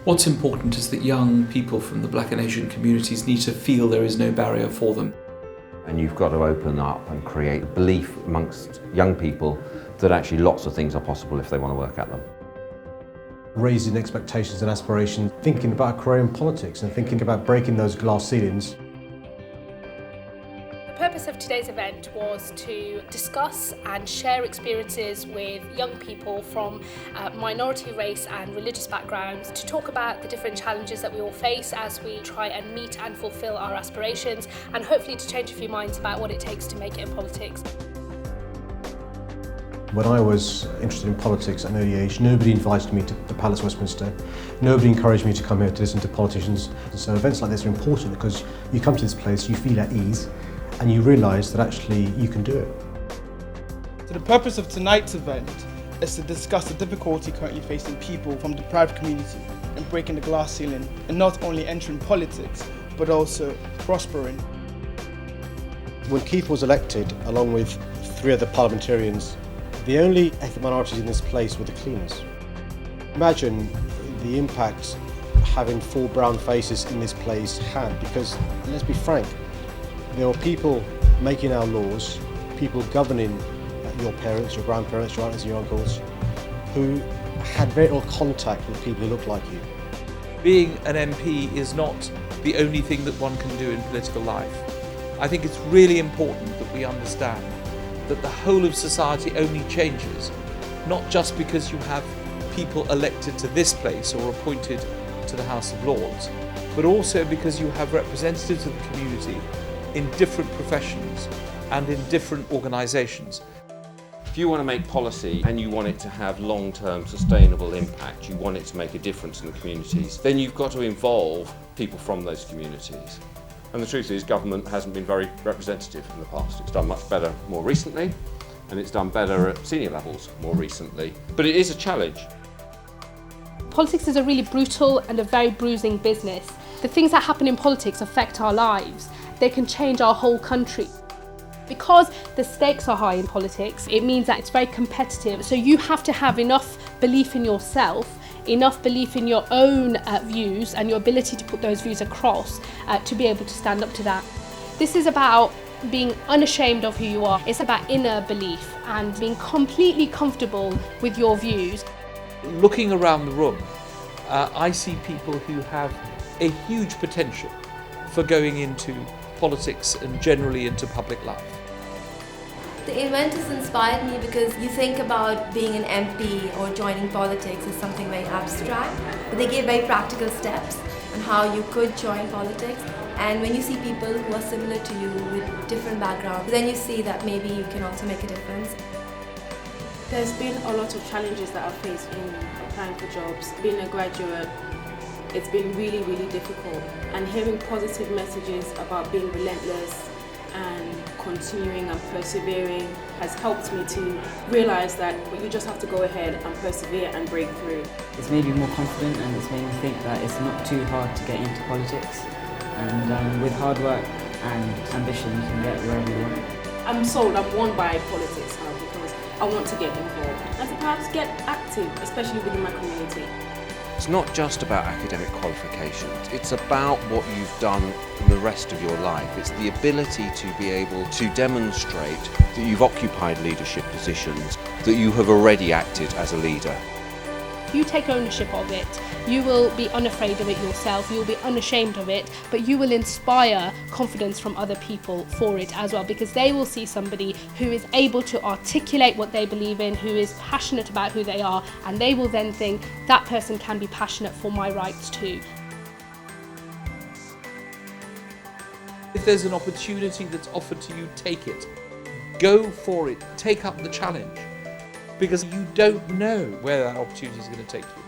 What's important is that young people from the Black and Asian communities need to feel there is no barrier for them. And you've got to open up and create belief amongst young people that actually lots of things are possible if they want to work at them. Raising expectations and aspirations, thinking about a career in politics and thinking about breaking those glass ceilings. The purpose of today's event was to discuss and share experiences with young people from minority race and religious backgrounds, to talk about the different challenges that we all face as we try and meet and fulfil our aspirations, and hopefully to change a few minds about what it takes to make it in politics. When I was interested in politics at an early age, nobody invited me to the Palace Westminster. Nobody encouraged me to come here to listen to politicians. So events like this are important because you come to this place, you feel at ease, and you realise that actually you can do it. So the purpose of tonight's event is to discuss the difficulty currently facing people from the deprived community in breaking the glass ceiling and not only entering politics, but also prospering. When Keith was elected, along with 3 other parliamentarians, the only ethnic minorities in this place were the cleaners. Imagine the impact having 4 brown faces in this place had, because let's be frank, there were people making our laws, people governing your parents, your grandparents, your aunts and your uncles, who had very little contact with people who looked like you. Being an MP is not the only thing that one can do in political life. I think it's really important that we understand that the whole of society only changes, not just because you have people elected to this place or appointed to the House of Lords, but also because you have representatives of the community in different professions and in different organisations. If you want to make policy and you want it to have long-term sustainable impact, you want it to make a difference in the communities, then you've got to involve people from those communities. And the truth is, government hasn't been very representative in the past. It's done much better more recently, and it's done better at senior levels more recently. But it is a challenge. Politics is a really brutal and a very bruising business. The things that happen in politics affect our lives. They can change our whole country. Because the stakes are high in politics, it means that it's very competitive. So you have to have enough belief in yourself, enough belief in your own views and your ability to put those views across to be able to stand up to that. This is about being unashamed of who you are. It's about inner belief and being completely comfortable with your views. Looking around the room, I see people who have a huge potential for going into politics and generally into public life. The event has inspired me because you think about being an MP or joining politics as something very abstract, but they gave very practical steps on how you could join politics. And when you see people who are similar to you with different backgrounds, then you see that maybe you can also make a difference. There's been a lot of challenges that I've faced in applying for jobs. Being a graduate, it's been really, really difficult. And hearing positive messages about being relentless and continuing and persevering has helped me to realise that you just have to go ahead and persevere and break through. It's made me more confident, and it's made me think that it's not too hard to get into politics. And with hard work and ambition, you can get wherever you want. I'm sold, I'm won by politics now because I want to get involved and to perhaps get active, especially within my community. It's not just about academic qualifications, it's about what you've done in the rest of your life. It's the ability to be able to demonstrate that you've occupied leadership positions, that you have already acted as a leader. If you take ownership of it, you will be unafraid of it yourself, you'll be unashamed of it, but you will inspire confidence from other people for it as well, because they will see somebody who is able to articulate what they believe in, who is passionate about who they are, and they will then think, that person can be passionate for my rights too. If there's an opportunity that's offered to you, take it. Go for it, take up the challenge, because you don't know where that opportunity is going to take you.